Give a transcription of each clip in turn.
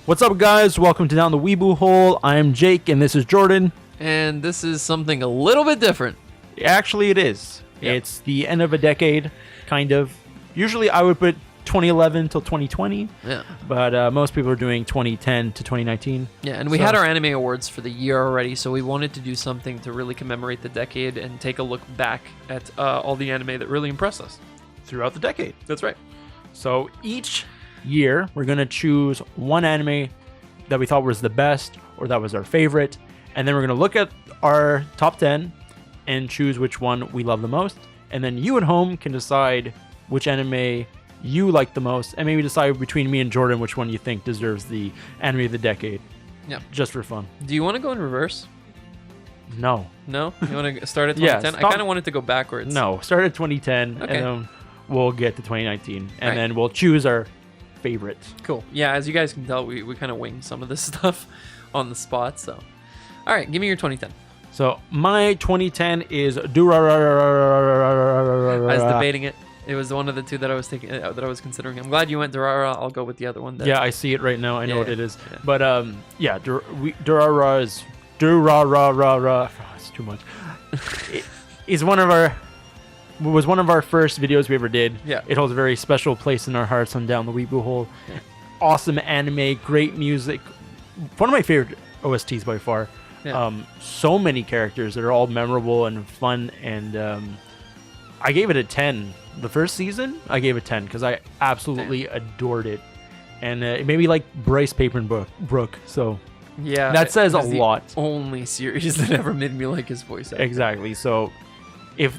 What's up, guys? Welcome to Down the Weeboo Hole. I'm Jake, and this is Jordan. And this is something a little bit different. Actually, it is. Yep. It's the end of a decade, kind of. Usually, I would put 2011 till 2020. Yeah. But most people are doing 2010 to 2019. Yeah, and we had our anime awards for the year already, so we wanted to do something to really commemorate the decade and take a look back at all the anime that really impressed us Throughout the decade. That's right. So each year, we're going to choose one anime that we thought was the best or that was our favorite. And then we're going to look at our top 10 and choose which one we love the most. And then you at home can decide which anime you like the most, and maybe decide between me and Jordan which one you think deserves the anime of the decade. Yeah. Just for fun. Do you want to go in reverse? No. No? You want to start at Yeah, 2010? I stop- kind of wanted to go backwards. No. Start at 2010, Okay. and then we'll get to 2019. And Right. then we'll choose our favorite. Cool. Yeah, as you guys can tell, we kind of winged some of this stuff on the spot, so. All right, give me your 2010. So my 2010 is I was Durarara. debating it. It was one of the two that I was thinking that I was considering. I'm glad you went Durara. I'll go with the other one. Yeah, I see it right now. I know Yeah, what it is. yeah. But yeah, Durarara is Durarara. It's too much. It is one of our first videos we ever did. Yeah. It holds a very special place in our hearts on Down the Weeboo Hole. Yeah. Awesome anime, great music. One of my favorite OSTs by far. Yeah. So many characters that are all memorable and fun, and I gave it a 10. The first season, I gave it 10 because I absolutely adored it, and it made me like Bryce Papenbrook. So Yeah, that says it a was the lot. Only series that ever made me like his voice actor. Exactly. So if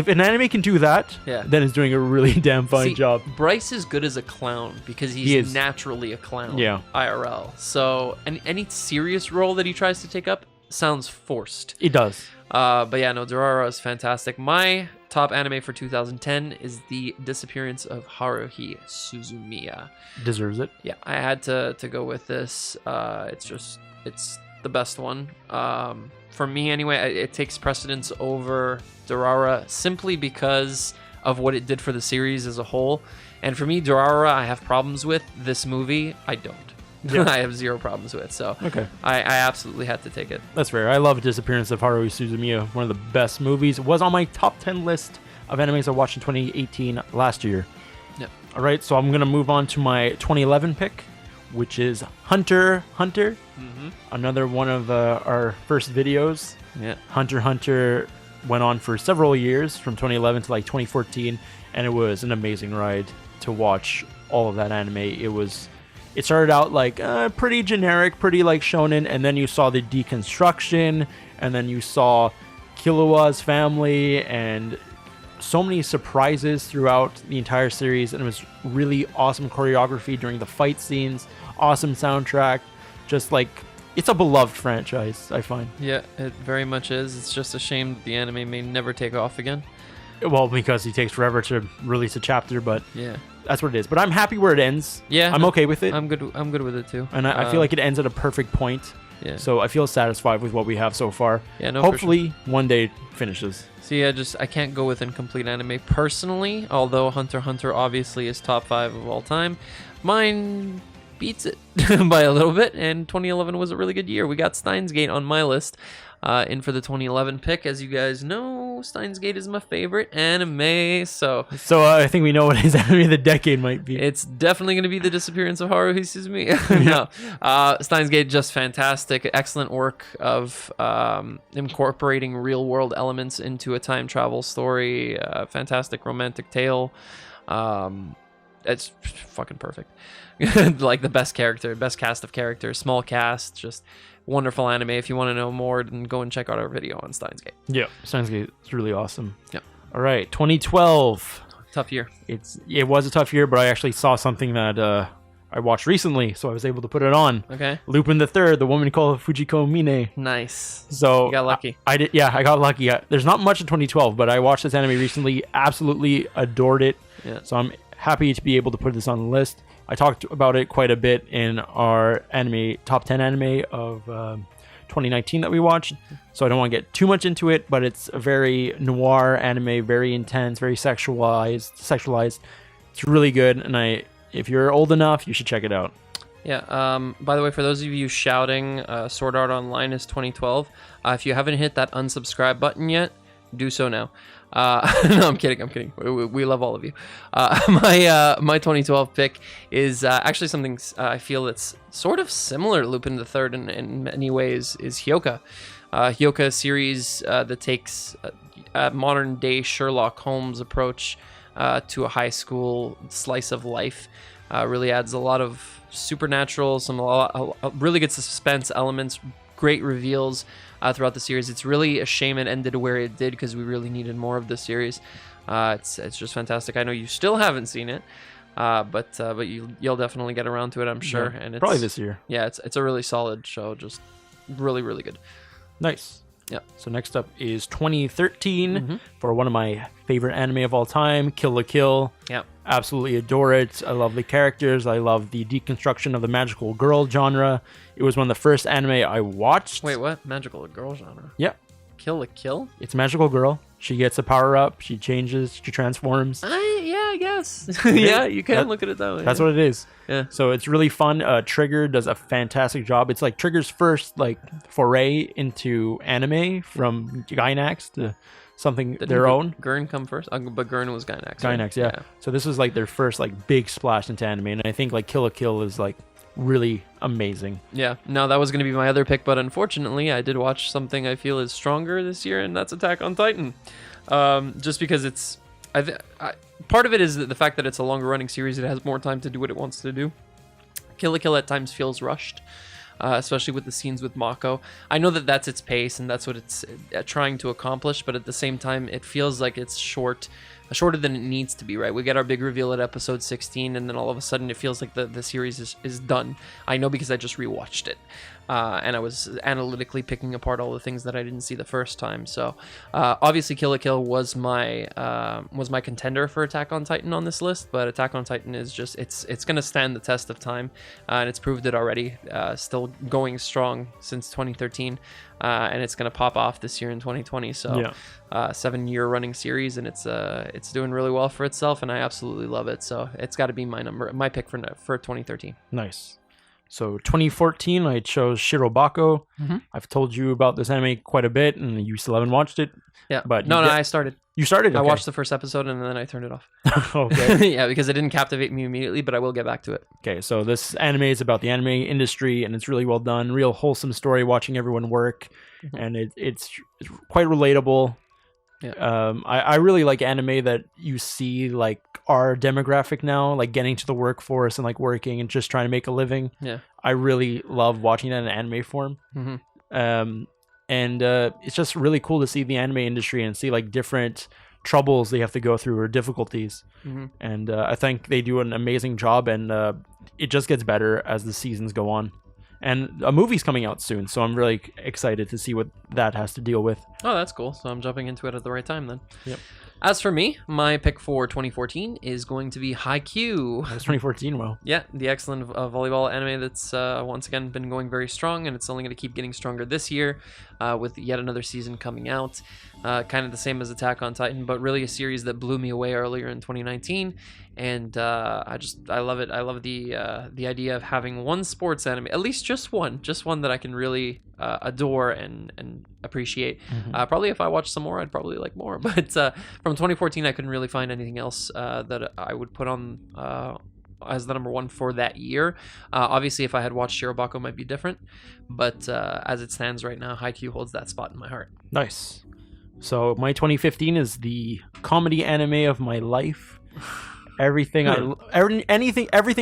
an anime can do that, Yeah. then it's doing a really damn fine See, job. Bryce is good as a clown because He he's is. naturally a clown. Yeah. IRL. So any serious role that he tries to take up sounds forced. It does. But yeah, no, Durara is fantastic. My top anime for 2010 is The Disappearance of Haruhi Suzumiya. Deserves it. Yeah, I had to go with this. It's the best one. For me, anyway, it takes precedence over Durara simply because of what it did for the series as a whole. And for me, Durara, I have problems with. This movie, I don't. Yeah. I have zero problems with. So Okay. I absolutely had to take it. That's fair. I love Disappearance of Haruhi Suzumiya. One of the best movies. Was on my top 10 list of animes I watched in 2018 last year. Yep. All right, so I'm going to move on to my 2011 pick, which is Hunter x Hunter. Mm-hmm. Another one of our first videos. Yeah. Hunter x Hunter went on for several years, from 2011 to like 2014, and it was an amazing ride to watch all of that anime. It started out like pretty generic, pretty like shonen, and then you saw the deconstruction, and then you saw Killua's family, and so many surprises throughout the entire series, and it was really awesome choreography during the fight scenes, awesome soundtrack, just like it's a beloved franchise, I find. Yeah, it very much is. It's just a shame that the anime may never take off again. Well, because it takes forever to release a chapter, but Yeah. that's what it is. But I'm happy where it ends. Yeah. I'm okay with it. I'm good with it too. And I feel like it ends at a perfect point. Yeah. So I feel satisfied with what we have so far. Yeah, no, for Hopefully one day it finishes. See, I can't go with incomplete anime personally, although Hunter x Hunter obviously is top 5 of all time. Mine beats it by a little bit, and 2011 was a really good year. We got Steins Gate on my list in for the 2011 pick. As you guys know, Steins Gate is my favorite anime, so So I think we know what his anime of the decade might be. it's definitely going to be The Disappearance of Haruhi Suzumiya. No, Steins Gate, just fantastic. Excellent work of incorporating real-world elements into a time travel story. Fantastic romantic tale. It's fucking perfect. Like the best cast of characters, small cast, just wonderful anime. If you want to know more, then go and check out our video on Steins Gate. Yeah, Steins Gate is really awesome. Yep. All right, 2012. Tough year. It was a tough year, but I actually saw something that I watched recently, so I was able to put it on. Okay. Lupin the Third, the woman called Fujiko Mine. Nice. So You got lucky. I did. Yeah, I got lucky. There's not much in 2012, but I watched this anime recently. Absolutely adored it. Yeah. So I'm happy to be able to put this on the list. I talked about it quite a bit in our anime top 10 anime of 2019 that we watched. So I don't want to get too much into it, but it's a very noir anime, very intense, very sexualized. It's really good, and if you're old enough, you should check it out. Yeah. By the way, for those of you shouting, Sword Art Online is 2012. If you haven't hit that unsubscribe button yet, do so now. No, I'm kidding. I'm kidding. We love all of you. My 2012 pick is actually something I feel that's sort of similar to Lupin the Third in many ways. Is Hyoka. Hyoka series that takes a modern day Sherlock Holmes approach to a high school slice of life. Really adds a lot of supernatural, really good suspense elements, great reveals throughout the series. It's really a shame it ended where it did because we really needed more of the series. It's just fantastic. I know you still haven't seen it, but you'll definitely get around to it, I'm sure. Yeah, and it's, probably this year. Yeah, it's a really solid show. Just really, really good. Nice. Yeah. So next up is 2013 for one of my favorite anime of all time, Kill la Kill. Yeah. Absolutely adore it. I love the characters. I love the deconstruction of the magical girl genre. It was one of the first anime I watched. Wait, what? Magical girl genre? Yeah. Kill la Kill? It's a magical girl. She gets a power up. She changes. She transforms. Yeah, I guess. Yeah, you can look at it that way. That's what it is. Yeah. So it's really fun. Trigger does a fantastic job. It's like Trigger's first like foray into anime from Gainax to something their own. Gurn come first, but Gurn was Gainax. Gainax, yeah. So this is like their first like big splash into anime, and I think like Kill la Kill is like really amazing. Yeah. No, that was going to be my other pick, but unfortunately, I did watch something I feel is stronger this year, and that's Attack on Titan. Just because it's, part of it is the fact that it's a longer running series. It has more time to do what it wants to do. Kill la Kill at times feels rushed. Especially with the scenes with Mako. I know that that's its pace and that's what it's trying to accomplish, but at the same time, it feels like it's shorter than it needs to be, right? We get our big reveal at episode 16, and then all of a sudden it feels like the series is done. I know because I just rewatched it. And I was analytically picking apart all the things that I didn't see the first time. So obviously Kill la Kill was my contender for Attack on Titan on this list, but Attack on Titan is just it's going to stand the test of time, and it's proved it already. Still going strong since 2013, and it's going to pop off this year in 2020. So Yeah. 7-year running series, and it's doing really well for itself, and I absolutely love it. So it's got to be my pick for 2013. Nice. So 2014, I chose Shirobako. I've told you about this anime quite a bit, and you still haven't watched it. Yeah, but no, I started. You started. I Okay. watched the first episode and then I turned it off. Okay. Yeah, because it didn't captivate me immediately, but I will get back to it. Okay. So this anime is about the anime industry, and it's really well done. Real wholesome story. Watching everyone work, and it's quite relatable. Yeah. I really like anime that you see like our demographic now, like getting to the workforce and like working and just trying to make a living. Yeah. I really love watching that in anime form. And it's just really cool to see the anime industry and see like different troubles they have to go through or difficulties. And I think they do an amazing job, and it just gets better as the seasons go on. And a movie's coming out soon, so I'm really excited to see what that has to deal with. Oh, that's cool. So I'm jumping into it at the right time then. Yep. As for me, my pick for 2014 is going to be Haikyuu. That's 2014, well. Yeah, the excellent volleyball anime that's once again been going very strong, and it's only going to keep getting stronger this year with yet another season coming out. Kind of the same as Attack on Titan, but really a series that blew me away earlier in 2019. And I love it. I love the idea of having one sports anime, at least just one that I can really adore and appreciate. Probably if I watched some more, I'd probably like more. But from 2014, I couldn't really find anything else that I would put on as the number one for that year. Obviously, if I had watched Shirobako, it might be different. But as it stands right now, Haikyuu holds that spot in my heart. Nice. So my 2015 is the comedy anime of my life. Everything I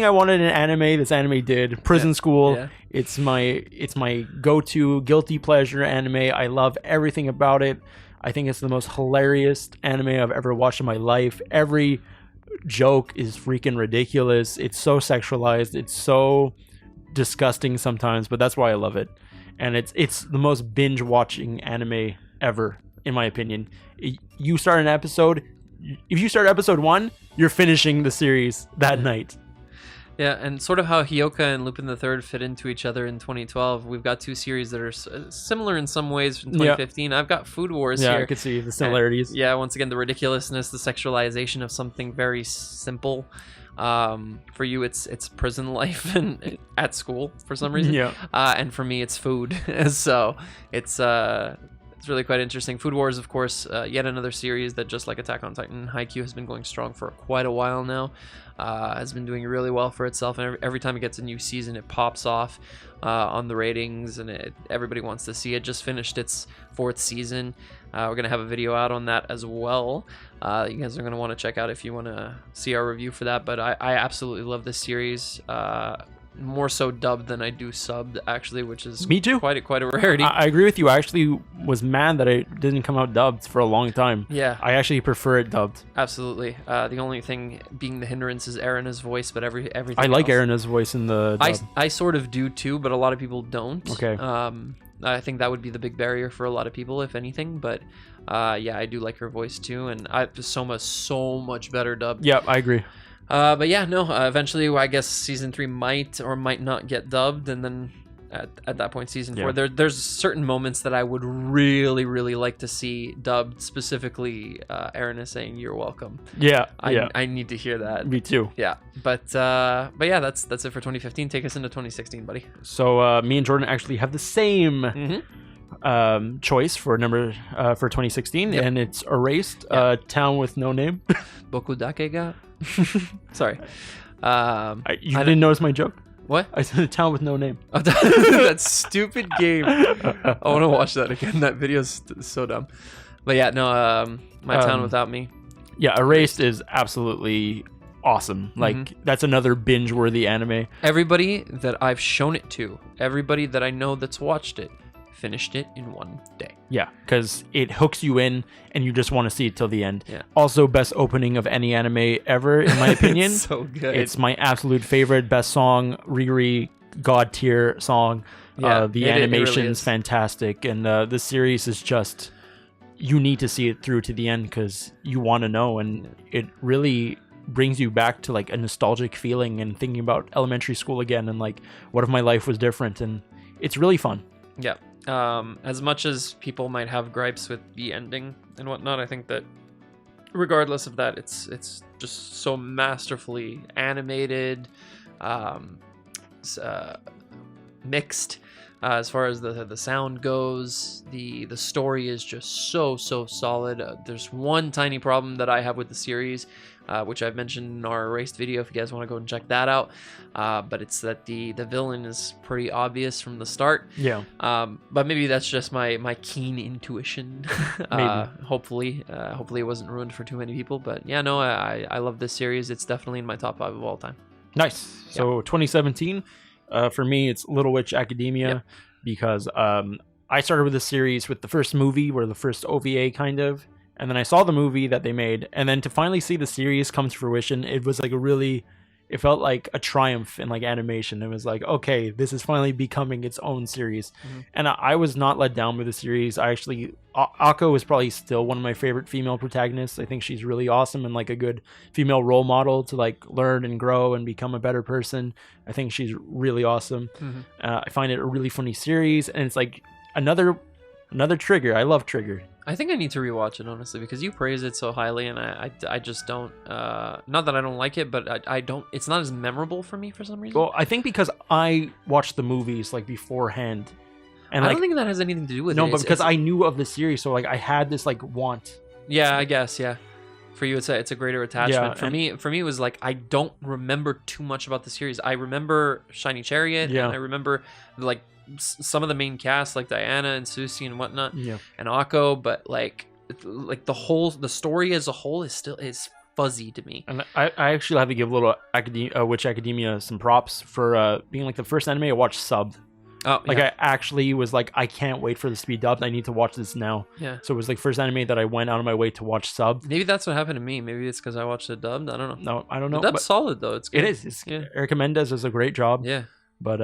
wanted in an anime, this anime did. Prison School. Yeah. It's my go-to guilty pleasure anime. I love everything about it. I think it's the most hilarious anime I've ever watched in my life. Every joke is freaking ridiculous. It's so sexualized. It's so disgusting sometimes, but that's why I love it. And it's the most binge-watching anime ever, in my opinion. You start an episode. If you start episode 1, you're finishing the series that night. Yeah, and sort of how Hyoka and Lupin the Third fit into each other in 2012. We've got two series that are similar in some ways from 2015. I've got Food Wars Yeah, here. I could see the similarities. Yeah, once again, the ridiculousness, the sexualization of something very simple. For you, it's prison life and at school for some reason. Yeah. And for me, it's food. So it's really quite interesting. Food Wars, of course, yet another series that, just like Attack on Titan, Haikyuu has been going strong for quite a while now. Has been doing really well for itself, and every time it gets a new season, it pops off on the ratings, and everybody wants to see it. Just finished its 4th season. We're gonna have a video out on that as well. You guys are gonna want to check out if you want to see our review for that. But I absolutely love this series. More so dubbed than I do subbed, actually, which is Me too. quite a rarity. I agree with you. I actually was mad that it didn't come out dubbed for a long time. Yeah. I actually prefer it dubbed. Absolutely. The only thing being the hindrance is Erina's voice, but everything I like else. Erina's voice in the dub. I sort of do too, but a lot of people don't. Okay. I think that would be the big barrier for a lot of people, if anything. But yeah, I do like her voice too, and so much better dubbed. Yeah, I agree. But yeah, no. Eventually, I guess season 3 might or might not get dubbed, and then at that point, season 4, there's certain moments that I would really like to see dubbed. Specifically, Erina saying "You're welcome." Yeah, I need to hear that. Me too. Yeah, but yeah, that's it for 2015. Take us into 2016, buddy. So me and Jordan actually have the same choice for number for 2016, and it's Erased, Town with No Name. Boku Dake ga. Sorry. You didn't notice my joke? What? I said a town with no name. That stupid game. I want to watch that again. That video is so dumb. But yeah, no. My Town Without Me. Yeah, Erased is absolutely awesome. Like that's another binge-worthy anime. Everybody that I've shown it to, everybody that I know that's watched it, finished it in one day. Yeah, because it hooks you in and you just want to see it till the end. Yeah. Also, best opening of any anime ever, in my opinion. It's so good. It's my absolute favorite. Best song, Riri, god tier song. Yeah, the it animation's really is fantastic, and this series is just, you need to see it through to the end because you want to know, and it really brings you back to like a nostalgic feeling and thinking about elementary school again, and like, what if my life was different? And it's really fun. Yeah. As much as people might have gripes with the ending and whatnot, I think that regardless of that, it's just so masterfully animated, mixed. As far as the sound goes, the story is just so solid. There's one tiny problem that I have with the series, which I've mentioned in our Erased video if you guys want to go and check that out. But it's that the villain is pretty obvious from the start. Yeah. But maybe that's just my keen intuition. Hopefully it wasn't ruined for too many people. But yeah, no, I love this series. It's definitely in my top 5 of all time. Nice. So 2017, for me, it's Little Witch Academia, because I started with the series with the first movie, or the first OVA kind of, and then I saw the movie that they made, and then to finally see the series come to fruition, it was like it felt like a triumph in like animation. It was like, okay, this is finally becoming its own series. And I was not let down with the series. I actually, Akko is probably still one of my favorite female protagonists. I think she's really awesome and like a good female role model to like learn and grow and become a better person. I think she's really awesome. I find it a really funny series, and it's like another Trigger. I love Trigger. I think I need to rewatch it, honestly, because you praise it so highly, and I just don't. Not that I don't like it, but I don't. It's not as memorable for me for some reason. Well, I think because I watched the movies like beforehand, and I don't think that has anything to do with it. No, but because I knew of the series, so like I had this like want. Yeah, I guess. Yeah. For you, it's a greater attachment. Yeah, For me, it was like I don't remember too much about the series. I remember Shiny Chariot, and I remember like some of the main cast, like Diana and Susie and whatnot, and Akko. But like the story as a whole is fuzzy to me. And I actually have to give Little Witch Academia some props for being like the first anime I watched subbed. Oh, like I actually was like, I can't wait for this to be dubbed. I need to watch this now. Yeah. So it was like first anime that I went out of my way to watch subbed. Maybe that's what happened to me. Maybe it's because I watched it dubbed. I don't know. No, I don't know. The dub's solid though. It's good. It is. Erica Mendez does a great job. Yeah. But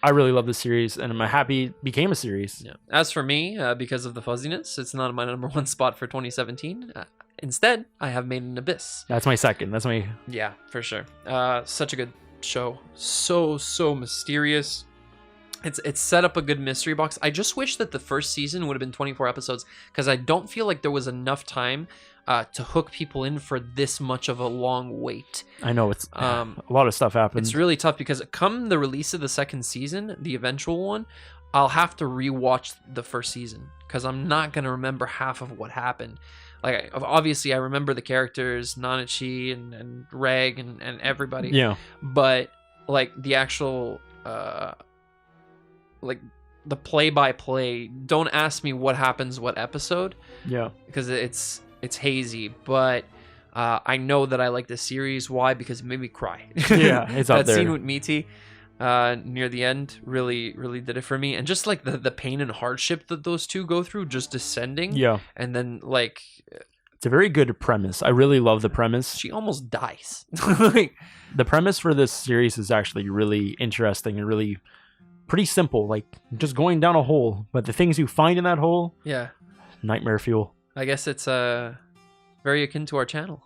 I really love this series, and I'm happy it became a series. Yeah. As for me, because of the fuzziness, it's not my number 1 spot for 2017. Instead, I have Made in Abyss. That's my second. That's my... Yeah, for sure. Such a good show. So mysterious. It's set up a good mystery box. I just wish that the first season would have been 24 episodes, because I don't feel like there was enough time to hook people in for this much of a long wait. I know it's a lot of stuff happens. It's really tough because come the release of the second season, the eventual one, I'll have to rewatch the first season because I'm not going to remember half of what happened. Like, obviously, I remember the characters, Nanachi and Reg and everybody. Yeah. But, like, the actual, like, the play-by-play, don't ask me what happens what episode. Yeah. Because it's hazy. But I know that I like the series. Why? Because it made me cry. Yeah, it's up that there. scene with Miti near the end really did it for me. And just like the pain and hardship that those two go through just descending. Yeah. And then like It's a very good premise. I really love the premise. she almost dies. Like, The premise for this series is actually really interesting and really pretty simple. Like just going down a hole, but the things you find in that hole, yeah. nightmare fuel. I guess it's very akin to our channel.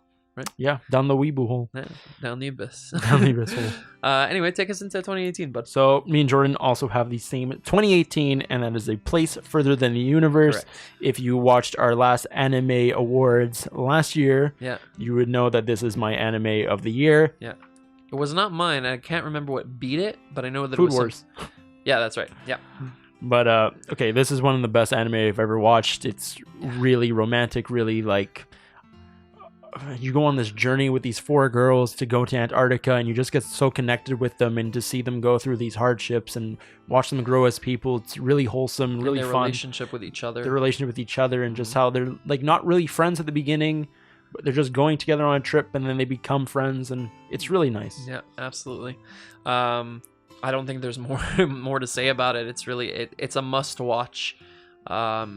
Yeah, down the weeaboo hole. Yeah, down the abyss. Down the abyss hole. Anyway, take us into 2018, bud. So me and Jordan also have the same 2018, and that is A Place Further Than the Universe. Correct. If you watched our last anime awards last year, Yeah. you would know that this is my anime of the year. Yeah. It was not mine. I can't remember what beat it, but I know that Food it was Wars. Yeah, that's right. Yeah. But okay, this is one of the best anime I've ever watched. It's really romantic, really like you go on this journey with these four girls to go to Antarctica, and you just get so connected with them, and to see them go through these hardships and watch them grow as people. It's really wholesome, really And their fun. relationship with each other. Their relationship with each other, and just how they're like not really friends at the beginning, but they're just going together on a trip, and then they become friends, and it's really nice. Yeah, absolutely. I don't think there's more to say about it. It's really it's a must watch. I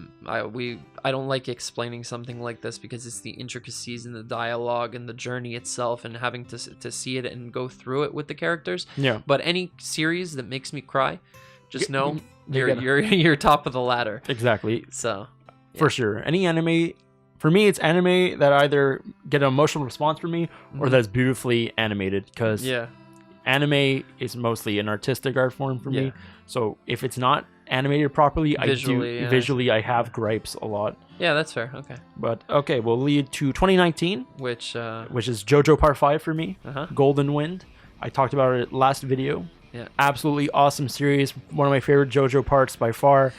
don't like explaining something like this because it's the intricacies and the dialogue and the journey itself and having to see it and go through it with the characters. Yeah. But any series that makes me cry, just know you gotta- you're top of the ladder. Exactly. So For sure. Any anime, for me, it's anime that either get an emotional response from me or that's beautifully animated, because yeah, anime is mostly an artistic art form for Yeah. me. So if it's not animated properly, Visually, I have gripes a lot. yeah, that's fair. Okay, But okay, we'll lead to 2019, which which is JoJo Part 5 for me. uh-huh. Golden Wind. I talked about it last video. Yeah. Absolutely awesome series. One of my favorite JoJo parts by far.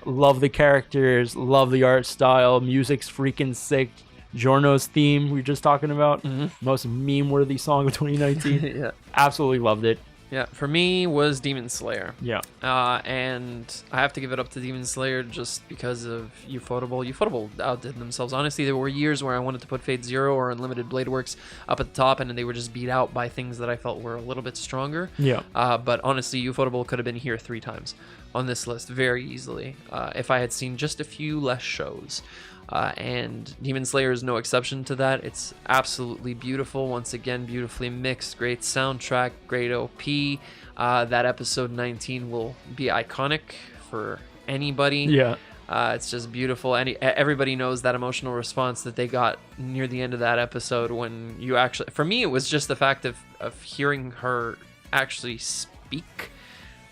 Love the characters, love the art style, music's freaking sick. Giorno's theme we were just talking about. Most meme-worthy song of 2019. yeah, Absolutely loved it. yeah. For me was Demon Slayer. Yeah. And I have to give it up to Demon Slayer just because of Ufotable. Ufotable outdid themselves. Honestly, there were years where I wanted to put Fate Zero or Unlimited Blade Works up at the top, and they were just beat out by things that I felt were a little bit stronger. Yeah. But honestly, Ufotable could have been here 3 times on this list very easily if I had seen just a few less shows. And Demon Slayer is no exception to that. It's absolutely beautiful. Once again, beautifully mixed. Great soundtrack, great OP. That episode 19 will be iconic for anybody. Yeah. It's just beautiful. Everybody knows that emotional response that they got near the end of that episode when you actually... For me, it was just the fact of hearing her actually speak.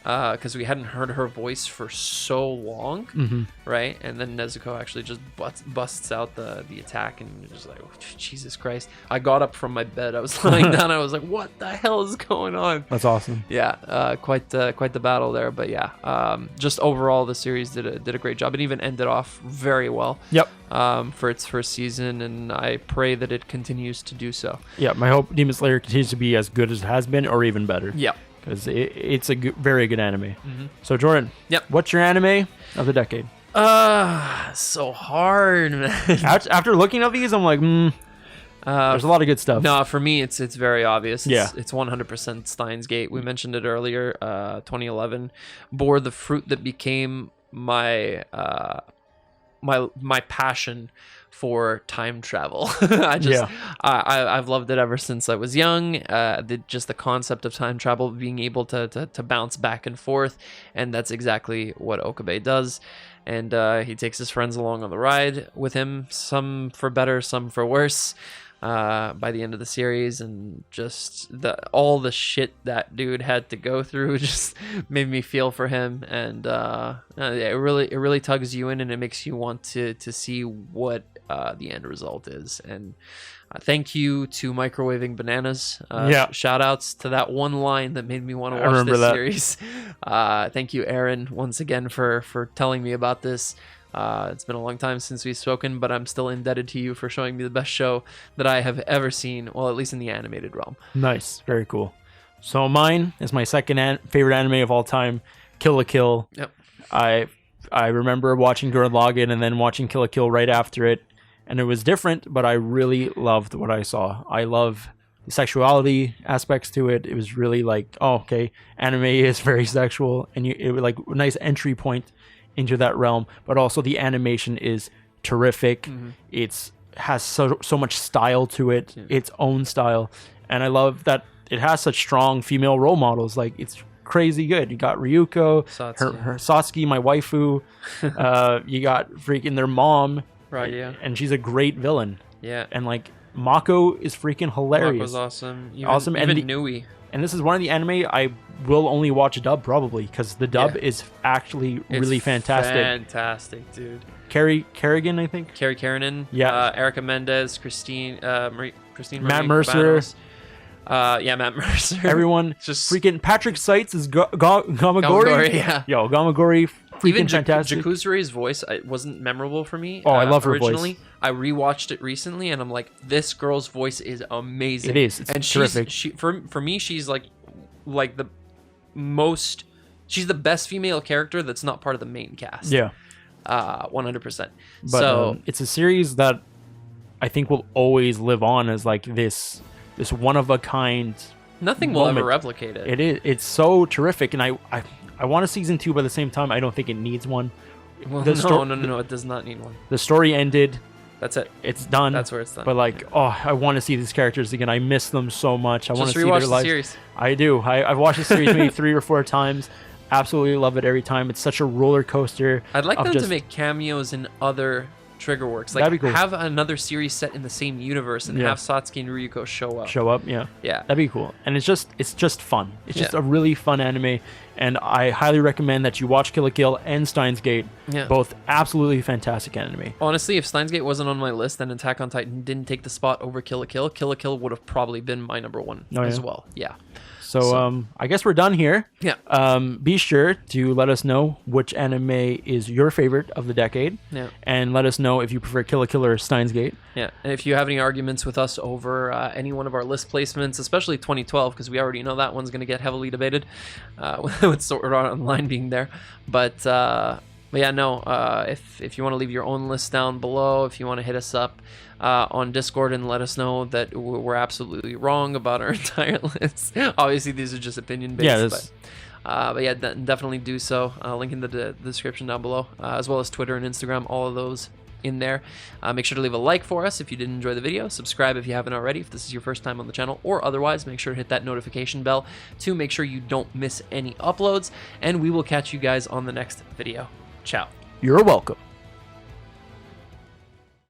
Because we hadn't heard her voice for so long, right? And then Nezuko actually just busts out the attack, and you're just like, oh, Jesus Christ. I got up from my bed. I was lying down. I was like, what the hell is going on? That's awesome. Yeah, quite the battle there. But yeah, just overall, the series did a great job. It even ended off very well. Yep. For its first season, and I pray that it continues to do so. Yeah, my hope Demon Slayer continues to be as good as it has been, or even better. Yeah. Because it's a very good anime. So Jordan, Yep. what's your anime of the decade? So hard, man. After looking at these, I'm like, there's a lot of good stuff. No, for me, it's very obvious. Yeah. It's 100% Steins Gate. We mentioned it earlier. 2011 bore the fruit that became my my passion for time travel. I've loved it ever since I was young. Just the concept of time travel, being able to bounce back and forth, and that's exactly what Okabe does. And he takes his friends along on the ride with him, some for better, some for worse. by the end of the series, and just all the shit that dude had to go through just made me feel for him, and it really tugs you in, and it makes you want to see what the end result is. And thank you to Microwaving Bananas. Shout outs to that one line that made me want to watch this series. Thank you, Aaron, once again for telling me about this. It's been a long time since we've spoken, but I'm still indebted to you for showing me the best show that I have ever seen, well, at least in the animated realm. Nice. Very cool. So mine is my second favorite anime of all time, Kill la Kill. Yep. I remember watching Gurren Lagann and then watching Kill la Kill right after it, and it was different, but I really loved what I saw. I love the sexuality aspects to it. It was really like, oh, okay, anime is very sexual, and it was like a nice entry point into that realm, but also the animation is terrific. It's has so much style to it, its own style, and I love that it has such strong female role models. Like, it's crazy good. You got Ryuko, her Satsuki, my waifu. You got freaking their mom, right? Yeah, and she's a great villain. Yeah, and like Mako is freaking hilarious. Mako's awesome. Even Nui. And this is one of the anime I will only watch dub, probably, because the dub is actually really fantastic. Fantastic, dude. Carrie Kerrigan, I think. Carrie Keranen. Yeah. Erica Mendez, Christine Matt Marie Mercer. Matt Mercer. Everyone. Just freaking Patrick Seitz is Gamagori. Gamagori, yeah. Yo, Gamagori, freaking even fantastic. Jakuzure's voice wasn't memorable for me. Oh, I love her originally. voice. I rewatched it recently, and I'm like, this girl's voice is amazing. It is. It's terrific. For me, she's like the most. She's the best female character that's not part of the main cast. Yeah. 100%. But So it's a series that I think will always live on as like this one of a kind. nothing will ever replicate it. It is. It's so terrific, and I want a season 2, but at the same time, I don't think it needs one. Well, no, it does not need one. The story ended. That's it. It's done. That's where it's done. But like, I want to see these characters again. I miss them so much. I want to see rewatch their the lives. series. I do. I've watched the series maybe 3 or 4 times. Absolutely love it every time. It's such a roller coaster. I'd like them to make cameos in other Trigger works. Like, that'd be cool. have another series set in the same universe and have Satsuki and Ryuko show up. Yeah. Yeah. That'd be cool. And it's just fun. It's just a really fun anime, and I highly recommend that you watch Kill la Kill and Steins Gate. Yeah. Both absolutely fantastic anime. Honestly, if Steins Gate wasn't on my list and Attack on Titan didn't take the spot over Kill la Kill, Kill la Kill would have probably been my number one as well. Yeah. So I guess we're done here. Yeah. Be sure to let us know which anime is your favorite of the decade. Yeah. And let us know if you prefer Kill la Kill or Steins Gate. Yeah. And if you have any arguments with us over any one of our list placements, especially 2012, because we already know that one's going to get heavily debated with Sword Art Online being there. But yeah, no. If you want to leave your own list down below, if you want to hit us up on Discord and let us know that we're absolutely wrong about our entire list. Obviously, these are just opinion based. But yeah, definitely do so. Link in the description down below, as well as Twitter and Instagram. All of those in there. Make sure to leave a like for us if you did enjoy the video. Subscribe if you haven't already, if this is your first time on the channel, or otherwise, make sure to hit that notification bell to make sure you don't miss any uploads. And we will catch you guys on the next video. Ciao. You're welcome.